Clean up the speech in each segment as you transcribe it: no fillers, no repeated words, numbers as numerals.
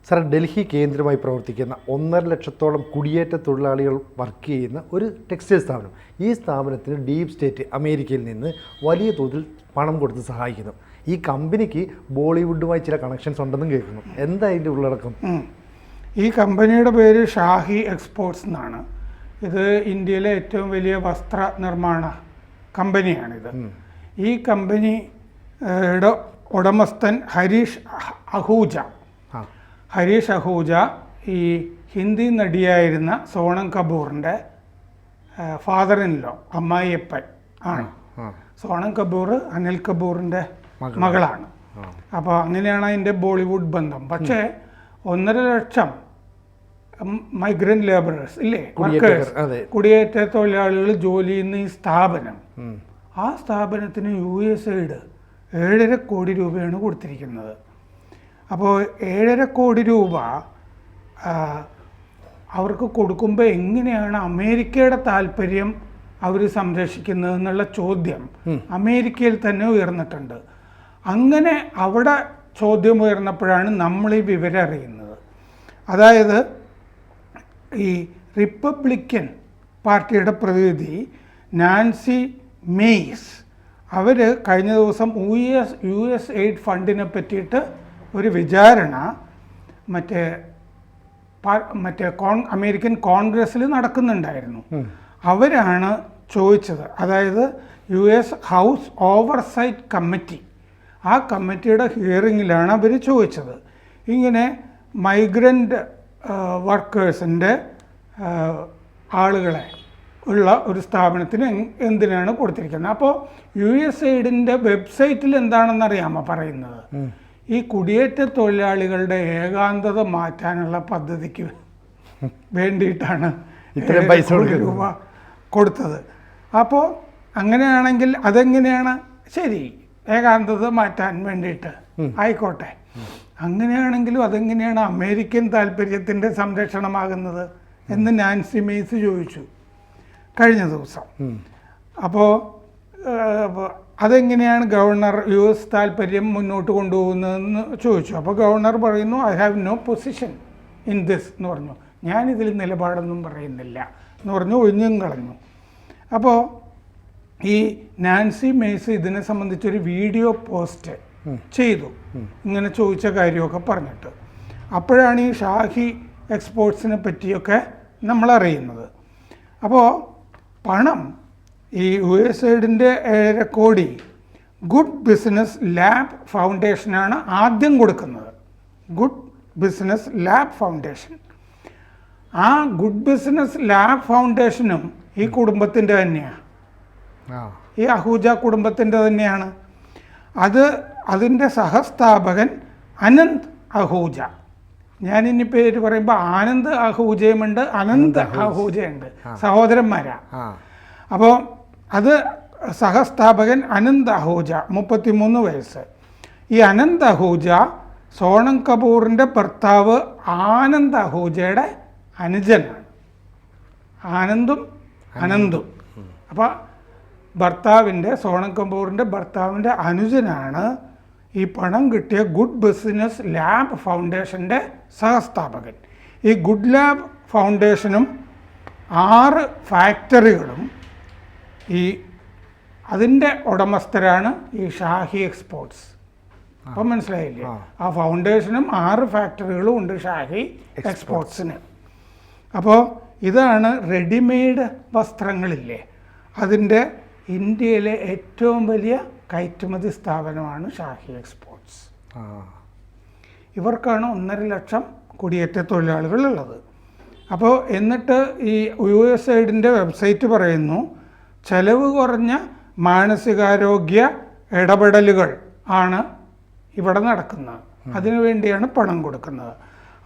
Sir, Delhi കേന്ദ്രമായി പ്രവർത്തിക്കുന്ന 1.5 ലക്ഷത്തോളം കുടിയേറ്റ തൊഴിലാളികൾ വർക്ക് ചെയ്യുന്ന ഒരു ടെക്സ്റ്റൈൽ സ്ഥാപനം. ഈ സ്ഥാപനത്തിന് ഡീപ് സ്റ്റേറ്റ് അമേരിക്കയിൽ നിന്ന് വലിയ തോതിൽ പണം കൊടുത്ത് സഹായിക്കുന്നു. ഈ കമ്പനിക്ക് ബോളിവുഡുമായി ചില കണക്ഷൻസ് ഉണ്ടെന്നും കേൾക്കുന്നു. എന്താ ഇതിൻ്റെ ഉള്ളടക്കം? ഈ കമ്പനിയുടെ പേര് ഷാഹി എക്സ്പോർട്സ് എന്നാണ്. ഇത് ഇന്ത്യയിലെ ഏറ്റവും വലിയ വസ്ത്ര നിർമ്മാണ കമ്പനിയാണിത്. ഈ കമ്പനിയുടെ ഉടമസ്ഥൻ ഹരീഷ് അഹൂജ ഈ Hindi നടിയായിരുന്ന Sonam കപൂറിൻ്റെ father in law, അമ്മായിയപ്പൻ ആണ്. സോണം കപൂർ അനിൽ കപൂറിൻ്റെ മകളാണ്. അപ്പോൾ അങ്ങനെയാണ് അതിൻ്റെ ബോളിവുഡ് ബന്ധം. പക്ഷേ 1.5 ലക്ഷം മൈഗ്രൻ്റ് ലേബറേഴ്സ് ഇല്ലേ, വർക്കേഴ്സ്, കുടിയേറ്റ തൊഴിലാളികൾ ജോലി ചെയ്യുന്ന ഈ സ്ഥാപനം, ആ സ്ഥാപനത്തിന് USAID 7.5 കോടി രൂപയാണ് കൊടുത്തിരിക്കുന്നത്. അപ്പോൾ 7.5 കോടി രൂപ അവർക്ക് കൊടുക്കുമ്പോൾ എങ്ങനെയാണ് അമേരിക്കയുടെ താല്പര്യം അവർ സംരക്ഷിക്കുന്നത് എന്നുള്ള ചോദ്യം അമേരിക്കയിൽ തന്നെ ഉയർന്നിട്ടുണ്ട്. അങ്ങനെ അവിടെ ചോദ്യം ഉയർന്നപ്പോഴാണ് നമ്മൾ ഈ വിവരം അറിയുന്നത്. അതായത് ഈ റിപ്പബ്ലിക്കൻ പാർട്ടിയുടെ പ്രതിനിധി നാൻസി മെയ്സ് അവർ കഴിഞ്ഞ ദിവസം USAID ഫണ്ടിനെ പറ്റിയിട്ട് ഒരു വിചാരണ അമേരിക്കൻ കോൺഗ്രസ്സിൽ നടക്കുന്നുണ്ടായിരുന്നു. അവരാണ് ചോദിച്ചത്, അതായത് US ഹൗസ് ഓവർസൈറ്റ് കമ്മിറ്റി, ആ കമ്മിറ്റിയുടെ ഹിയറിങ്ങിലാണ് അവർ ചോദിച്ചത്, ഇങ്ങനെ മൈഗ്രൻ്റ് വർക്കേഴ്സിൻ്റെ ആളുകളെ ഉള്ള ഒരു സ്ഥാപനത്തിന് എന്തിനാണ് കൊടുത്തിരിക്കുന്നത്. അപ്പോൾ USAIDൻ്റെ വെബ്സൈറ്റിൽ എന്താണെന്നറിയാമോ പറയുന്നത്? ഈ കുടിയേറ്റ തൊഴിലാളികളുടെ ഏകാന്തത മാറ്റാനുള്ള പദ്ധതിക്ക് വേണ്ടിയിട്ടാണ് ഇത്രയും പൈസ രൂപ കൊടുത്തത്. അപ്പോൾ അങ്ങനെയാണെങ്കിൽ അതെങ്ങനെയാണ് ശരി, ഏകാന്തത മാറ്റാൻ വേണ്ടിയിട്ട് ആയിക്കോട്ടെ, അങ്ങനെയാണെങ്കിലും അതെങ്ങനെയാണ് അമേരിക്കൻ താല്പര്യത്തിൻ്റെ സംരക്ഷണമാകുന്നത് എന്ന് നാൻസി മെയ്സ് ചോദിച്ചു കഴിഞ്ഞ ദിവസം. അപ്പോൾ അതെങ്ങനെയാണ് ഗവർണർ US താല്പര്യം മുന്നോട്ട് കൊണ്ടുപോകുന്നതെന്ന് ചോദിച്ചു. അപ്പോൾ ഗവർണർ പറയുന്നു, I have no position in this എന്ന് പറഞ്ഞു. ഞാനിതിൽ നിലപാടൊന്നും പറയുന്നില്ല എന്ന് പറഞ്ഞു, ഒഴിഞ്ഞും കളഞ്ഞു. അപ്പോൾ ഈ നാൻസി മെയ്സ് ഇതിനെ സംബന്ധിച്ചൊരു വീഡിയോ പോസ്റ്റ് ചെയ്തു, ഇങ്ങനെ ചോദിച്ച കാര്യമൊക്കെ പറഞ്ഞിട്ട്. അപ്പോഴാണ് ഈ ഷാഹി എക്സ്പോർട്സിനെ പറ്റിയൊക്കെ നമ്മളറിയുന്നത്. അപ്പോൾ പണം ഈ USAIDൻ്റെ 7.5 കോടി ഗുഡ് ബിസിനസ് ലാബ് ഫൗണ്ടേഷനാണ് ആദ്യം കൊടുക്കുന്നത്. Good business lab foundation. ആ ഗുഡ് ബിസിനസ് ലാബ് ഫൗണ്ടേഷനും ഈ കുടുംബത്തിൻ്റെ തന്നെയാണ്, ഈ അഹൂജ കുടുംബത്തിൻ്റെ തന്നെയാണ്. അതിൻ്റെ സഹസ്ഥാപകൻ അനന്ത് അഹൂജ. ഞാനിനി പേര് പറയുമ്പോൾ ആനന്ദ് അഹൂജയുമുണ്ട്, അനന്ത് അഹൂജയുണ്ട്, സഹോദരന്മാരാ. അപ്പോൾ അത് സഹസ്ഥാപകൻ അനന്ത് അഹൂജ, 33 വയസ്സ്. ഈ അനന്ത് അഹൂജ സോണം കപൂറിൻ്റെ ഭർത്താവ് ആനന്ദ് അഹൂജയുടെ അനുജനാണ്. ആനന്ദും അനന്തും. അപ്പോൾ സോണം കപൂറിൻ്റെ ഭർത്താവിൻ്റെ അനുജനാണ് ഈ പണം കിട്ടിയ ഗുഡ് ബിസിനസ് ലാബ് ഫൗണ്ടേഷൻ്റെ സഹസ്ഥാപകൻ. ഈ ഗുഡ് ലാബ് ഫൗണ്ടേഷനും 6 ഫാക്ടറികളും അതിൻ്റെ ഉടമസ്ഥരാണ് ഈ ഷാഹി എക്സ്പോർട്സ്. അപ്പം മനസ്സിലായില്ലേ? ആ ഫൗണ്ടേഷനും 6 ഫാക്ടറികളും ഉണ്ട് ഷാഹി എക്സ്പോർട്സിന്. അപ്പോൾ ഇതാണ് റെഡിമെയ്ഡ് വസ്ത്രങ്ങളില്ലേ, അതിൻ്റെ ഇന്ത്യയിലെ ഏറ്റവും വലിയ കയറ്റുമതി സ്ഥാപനമാണ് ഷാഹി എക്സ്പോർട്സ്. ഇവർക്കാണ് 1.5 ലക്ഷം കുടിയേറ്റ തൊഴിലാളികളുള്ളത്. അപ്പോൾ എന്നിട്ട് ഈ USAIDൻ്റെ വെബ്സൈറ്റ് പറയുന്നു, ചെലവ് കുറഞ്ഞ മാനസികാരോഗ്യ ഇടപെടലുകൾ ആണ് ഇവിടെ നടക്കുന്നത്, അതിനുവേണ്ടിയാണ് പണം കൊടുക്കുന്നത്.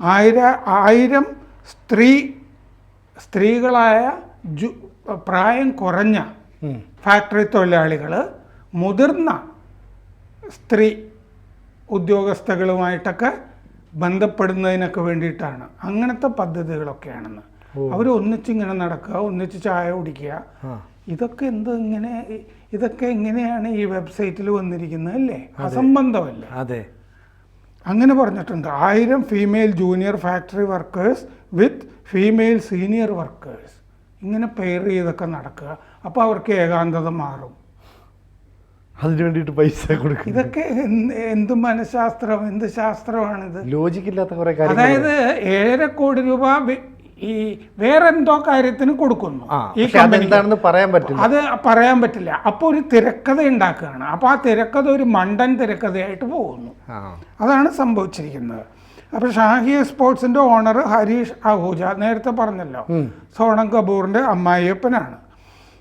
1000 സ്ത്രീകളായ പ്രായം കുറഞ്ഞ ഫാക്ടറി തൊഴിലാളികൾ മുതിർന്ന സ്ത്രീ ഉദ്യോഗസ്ഥകളുമായിട്ടൊക്കെ ബന്ധപ്പെടുന്നതിനൊക്കെ വേണ്ടിയിട്ടാണ്. അങ്ങനത്തെ പദ്ധതികളൊക്കെയാണെന്ന്. അവർ ഒന്നിച്ചിങ്ങനെ നടക്കുക, ഒന്നിച്ച് ചായ കുടിക്കുക, ഇതൊക്കെ എങ്ങനെയാണ് ഈ വെബ്സൈറ്റിൽ വന്നിരിക്കുന്നത് അല്ലേ? അസംബന്ധമല്ലേ? അതെ. അങ്ങനെ പറഞ്ഞിട്ടുണ്ട്. 1000 ഫീമെയിൽ ജൂനിയർ ഫാക്ടറി വർക്കേഴ്സ് വിത്ത് ഫീമെയിൽ സീനിയർ വർക്കേഴ്സ്, ഇങ്ങനെ പെയർ ചെയ്തൊക്കെ നടക്കുക. അപ്പോൾ അവർക്ക് ഏകാന്തത മാറും. അതിന് വേണ്ടിയിട്ട് പൈസ കൊടുക്കും. ഇതൊക്കെ എന്ത് മനഃശാസ്ത്രം, എന്ത് ശാസ്ത്രമാണിത്? ലോജിക്കില്ലാത്ത കുറെ കാര്യങ്ങൾ. അതായത് 7.5 കോടി രൂപ ഈ വേറെന്തോ കാര്യത്തിന് കൊടുക്കുന്നു ഈ എന്താണെന്ന് പറയാൻ പറ്റില്ല. അത് പറയാൻ പറ്റില്ല. അപ്പോൾ ഒരു തിരക്കഥ ഉണ്ടാക്കുകയാണ്. അപ്പോൾ ആ തിരക്കഥ ഒരു മണ്ടൻ തിരക്കഥയായിട്ട് പോകുന്നു. അതാണ് സംഭവിച്ചിരിക്കുന്നത്. അപ്പോൾ ഷാഹി എക്സ്പോർട്സിന്റെ ഓണർ ഹരീഷ് അഹൂജ, നേരത്തെ പറഞ്ഞല്ലോ, സോണം കപൂറിന്റെ അമ്മായിയപ്പനാണ്.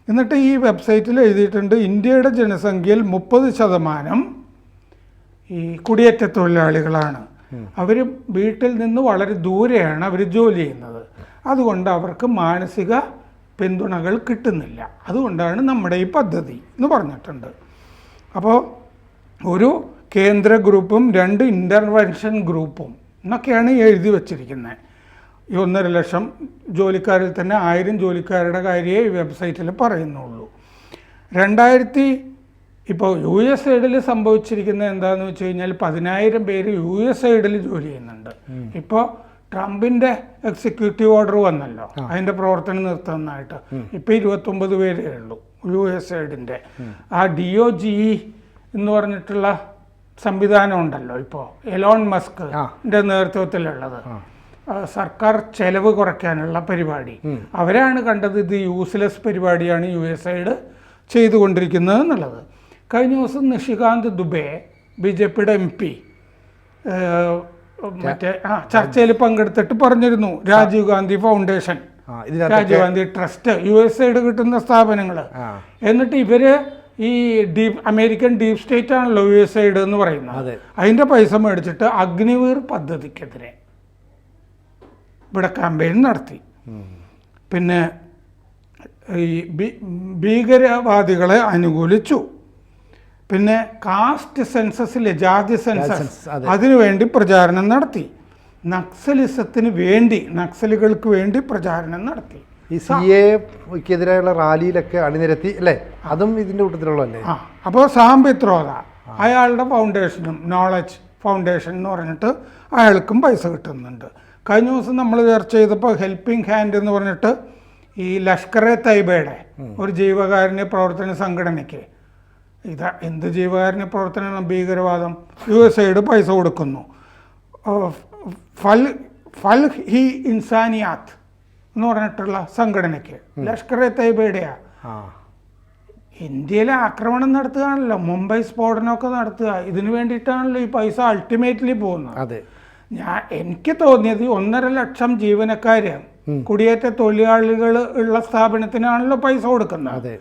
എന്നിട്ട് ഈ വെബ്സൈറ്റിൽ എഴുതിയിട്ടുണ്ട്, ഇന്ത്യയുടെ ജനസംഖ്യയിൽ 30% ഈ കുടിയേറ്റ തൊഴിലാളികളാണ്. അവർ വീട്ടിൽ നിന്ന് വളരെ ദൂരെയാണ് അവർ ജോലി ചെയ്യുന്നത്. അതുകൊണ്ട് അവർക്ക് മാനസിക പിന്തുണകൾ കിട്ടുന്നില്ല. അതുകൊണ്ടാണ് നമ്മുടെ ഈ പദ്ധതി എന്ന് പറഞ്ഞിട്ടുണ്ട്. അപ്പോൾ ഒരു കേന്ദ്ര ഗ്രൂപ്പും 2 ഇൻ്റർവെൻഷൻ ഗ്രൂപ്പും എന്നൊക്കെയാണ് എഴുതി വച്ചിരിക്കുന്നത്. ഈ 1.5 ലക്ഷം ജോലിക്കാരിൽ തന്നെ 1000 ജോലിക്കാരുടെ കാര്യമേ ഈ വെബ്സൈറ്റിൽ പറയുന്നുള്ളൂ. ഇപ്പോൾ USAID സംഭവിച്ചിരിക്കുന്നത് എന്താണെന്ന് വെച്ച് കഴിഞ്ഞാൽ 10,000 പേര് USAID ജോലി ചെയ്യുന്നുണ്ട്. ഇപ്പോൾ ട്രംപിൻ്റെ എക്സിക്യൂട്ടീവ് ഓർഡർ വന്നല്ലോ, അതിൻ്റെ പ്രവർത്തനം നിർത്തുന്നതായിട്ട്. ഇപ്പോൾ 29 പേരേ ഉള്ളൂ USAID. ആ DOGE എന്ന് പറഞ്ഞിട്ടുള്ള സംവിധാനം ഉണ്ടല്ലോ ഇപ്പോൾ എലോൺ മസ്കിൻ്റെ നേതൃത്വത്തിലുള്ളത്, സർക്കാർ ചെലവ് കുറയ്ക്കാനുള്ള പരിപാടി. അവരാണ് കണ്ടത് ഇത് യൂസ്ലെസ് പരിപാടിയാണ് USAID ചെയ്തുകൊണ്ടിരിക്കുന്നത് എന്നുള്ളത്. കഴിഞ്ഞ ദിവസം നിഷികാന്ത് ദുബെ, BJPയുടെ MP, മറ്റേ ചർച്ചയിൽ പങ്കെടുത്തിട്ട് പറഞ്ഞിരുന്നു, Rajiv Gandhi foundation, Rajiv Gandhi trust, USAID കിട്ടുന്ന സ്ഥാപനങ്ങൾ. എന്നിട്ട് ഇവര് ഈ അമേരിക്കൻ ഡീപ് സ്റ്റേറ്റ് ആണല്ലോ USAID എന്ന് പറയുന്നത്, അതിൻ്റെ പൈസ മേടിച്ചിട്ട് അഗ്നിവീർ പദ്ധതിക്കെതിരെ ഇവിടെ ക്യാമ്പയിൻ നടത്തി. പിന്നെ ഈ ഭീകരവാദികളെ അനുകൂലിച്ചു. പിന്നെ കാസ്റ്റ് സെൻസസിലെ ജാതി സെൻസസ് അതിനുവേണ്ടി പ്രചാരണം നടത്തി. നക്സലിസത്തിന് വേണ്ടി, നക്സലുകൾക്ക് വേണ്ടി പ്രചാരണം നടത്തി. ഈ CAക്കെതിരെയുള്ള റാലിയിലൊക്കെ അണിനിരത്തി അല്ലേ, അതും ഇതിൻ്റെ കൂട്ടത്തിലുള്ളതല്ലേ. അപ്പോൾ സാം പിത്രോദ, അയാളുടെ ഫൗണ്ടേഷനും നോളജ് ഫൗണ്ടേഷൻ എന്ന് പറഞ്ഞിട്ട് അയാൾക്കും പൈസ കിട്ടുന്നുണ്ട്. കഴിഞ്ഞ ദിവസം നമ്മൾ ചർച്ച ചെയ്തപ്പോൾ ഹെൽപ്പിംഗ് ഹാൻഡ് എന്ന് പറഞ്ഞിട്ട് ഈ ലഷ്കർ-എ തൈബയുടെ ഒരു ജീവകാരുണ്യ പ്രവർത്തന സംഘടനയ്ക്ക്, എന്ത് ജീവകാരുണ്യ പ്രവർത്തനമാണ് ഭീകരവാദം, USAID പൈസ കൊടുക്കുന്നു. ഫൽ ഹി ഇൻസാനിയാത്ത് എന്ന് പറഞ്ഞിട്ടുള്ള സംഘടനയ്ക്ക്, ലഷ്കർ-എ തൈബയുടെയാ, ഇന്ത്യയിലെ ആക്രമണം നടത്തുകയാണല്ലോ, മുംബൈ സ്ഫോടനമൊക്കെ നടത്തുക, ഇതിനു വേണ്ടിയിട്ടാണല്ലോ ഈ പൈസ അൾട്ടിമേറ്റ്ലി പോകുന്നത്. എനിക്ക് തോന്നിയത് 1.5 ലക്ഷം ജീവനക്കാര്, കുടിയേറ്റ തൊഴിലാളികൾ ഉള്ള സ്ഥാപനത്തിനാണല്ലോ പൈസ കൊടുക്കുന്നത്.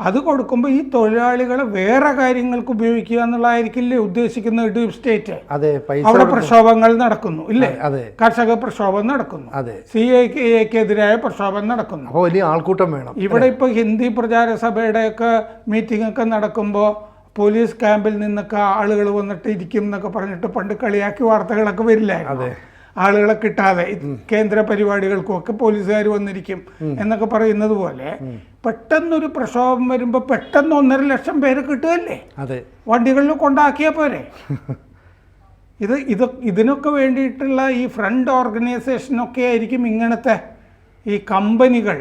അത് കൊടുക്കുമ്പോൾ ഈ തൊഴിലാളികളെ വേറെ കാര്യങ്ങൾക്ക് ഉപയോഗിക്കുക എന്നുള്ളതായിരിക്കില്ലേ ഉദ്ദേശിക്കുന്ന ഡീപ് സ്റ്റേറ്റ്. അവിടെ പ്രക്ഷോഭങ്ങൾ നടക്കുന്നു ഇല്ലേ, കർഷക പ്രക്ഷോഭം നടക്കുന്നു, CAക്കെതിരായ പ്രക്ഷോഭം നടക്കുന്നു, വലിയ ആൾക്കൂട്ടം വേണം. ഇവിടെ ഇപ്പോൾ ഹിന്ദി പ്രചാര സഭയുടെയൊക്കെ മീറ്റിംഗ് ഒക്കെ നടക്കുമ്പോൾ പോലീസ് ക്യാമ്പിൽ നിന്നൊക്കെ ആളുകൾ വന്നിട്ട് ഇരിക്കും എന്നൊക്കെ പറഞ്ഞിട്ട് പണ്ട് കളിയാക്കി വാർത്തകളൊക്കെ വരില്ലായിരുന്നു. ആളുകളെ കിട്ടാതെ കേന്ദ്ര പരിപാടികൾക്കുമൊക്കെ പോലീസുകാർ വന്നിരിക്കും എന്നൊക്കെ പറയുന്നത് പോലെ പെട്ടെന്നൊരു പ്രക്ഷോഭം വരുമ്പോൾ പെട്ടെന്ന് 1.5 ലക്ഷം പേര് കിട്ടുകയല്ലേ, വണ്ടികളിൽ കൊണ്ടാക്കിയാൽ പോരെ. ഇതിനൊക്കെ വേണ്ടിയിട്ടുള്ള ഈ ഫ്രണ്ട് ഓർഗനൈസേഷനൊക്കെ ആയിരിക്കും ഇങ്ങനത്തെ ഈ കമ്പനികൾ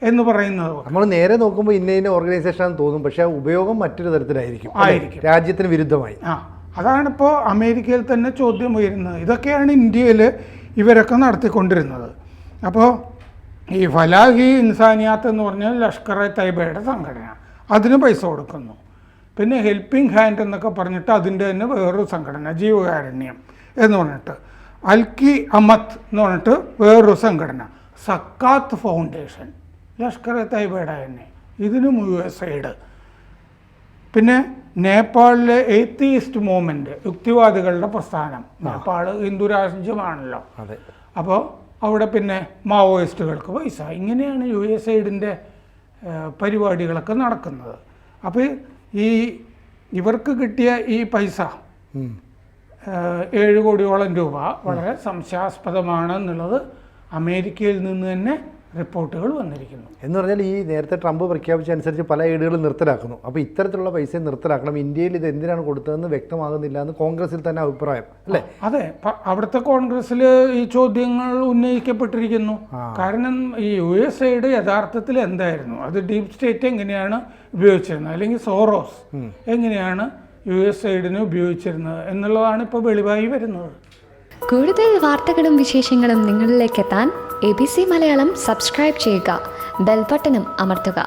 എന്ന് പറയുന്നത്. നമ്മൾ നേരെ നോക്കുമ്പോൾ ഇന്ന ഓർഗനൈസേഷൻ ആണെന്ന് തോന്നും, പക്ഷേ ഉപയോഗം മറ്റൊരു തരത്തിലായിരിക്കും, രാജ്യത്തിന് വിരുദ്ധമായി. അതാണിപ്പോൾ അമേരിക്കയിൽ തന്നെ ചോദ്യം ഉയരുന്നത്. ഇതൊക്കെയാണ് ഇന്ത്യയിൽ ഇവരൊക്കെ നടത്തിക്കൊണ്ടിരുന്നത്. അപ്പോൾ ഈ ഫലാഹി ഇൻസാനിയാത്ത് എന്ന് പറഞ്ഞാൽ ലഷ്കർ-എ തൈബയുടെ സംഘടന, അതിന് പൈസ കൊടുക്കുന്നു. പിന്നെ ഹെൽപ്പിംഗ് ഹാൻഡ് എന്നൊക്കെ പറഞ്ഞിട്ട് അതിൻ്റെ തന്നെ വേറൊരു സംഘടന, ജീവകാരുണ്യം എന്ന് പറഞ്ഞിട്ട്, അൽക്കി അമത്ത് എന്ന് പറഞ്ഞിട്ട് വേറൊരു സംഘടന, സക്കാത്ത് ഫൗണ്ടേഷൻ, ലഷ്കർ-എ തൈബയുടെ തന്നെ, ഇതിനും USAID. പിന്നെ നേപ്പാളിലെ എയ്ത്തീസ്റ്റ് മൂവ്മെൻറ്റ്, യുക്തിവാദികളുടെ പ്രസ്ഥാനം, നേപ്പാൾ ഹിന്ദു രാജ്യമാണല്ലോ, അപ്പോൾ അവിടെ പിന്നെ മാവോയിസ്റ്റുകൾക്ക് പൈസ. ഇങ്ങനെയാണ് USAIDൻ്റെ പരിപാടികളൊക്കെ നടക്കുന്നത്. അപ്പോൾ ഇവർക്ക് കിട്ടിയ ഈ പൈസ 7 കോടിയോളം രൂപ വളരെ സംശയാസ്പദമാണ് എന്നുള്ളത് അമേരിക്കയിൽ നിന്ന് തന്നെ റിപ്പോർട്ടുകൾ വന്നിരിക്കുന്നു. എന്ന് പറഞ്ഞാൽ ഈ നേരത്തെ ട്രംപ് പ്രഖ്യാപിച്ചനുസരിച്ച് പല എയ്ഡുകളും നിർത്തലാക്കുന്നു. അപ്പോൾ ഇത്തരത്തിലുള്ള പൈസ നിർത്തലാക്കണം, ഇന്ത്യയിൽ ഇത് എന്തിനാണ് കൊടുത്തതെന്ന് വ്യക്തമാകുന്നില്ല എന്ന് കോൺഗ്രസിൽ തന്നെ അഭിപ്രായം അല്ലേ? അതെ, അവിടുത്തെ കോൺഗ്രസ്സിൽ ഈ ചോദ്യങ്ങൾ ഉന്നയിക്കപ്പെട്ടിരിക്കുന്നു. കാരണം ഈ USAID യഥാർത്ഥത്തിൽ എന്തായിരുന്നു, അത് ഡീപ് സ്റ്റേറ്റ് എങ്ങനെയാണ് ഉപയോഗിച്ചിരുന്നത്, അല്ലെങ്കിൽ സോറോസ് എങ്ങനെയാണ് USAID ഉപയോഗിച്ചിരുന്നത് എന്നുള്ളതാണ് ഇപ്പോൾ വെളിവായി വരുന്നത്. കൂടുതൽ വാർത്തകളും വിശേഷങ്ങളും നിങ്ങളിലേക്ക് എത്താൻ ABC മലയാളം സബ്സ്ക്രൈബ് ചെയ്യുക, ബെൽ ബട്ടണും അമർത്തുക.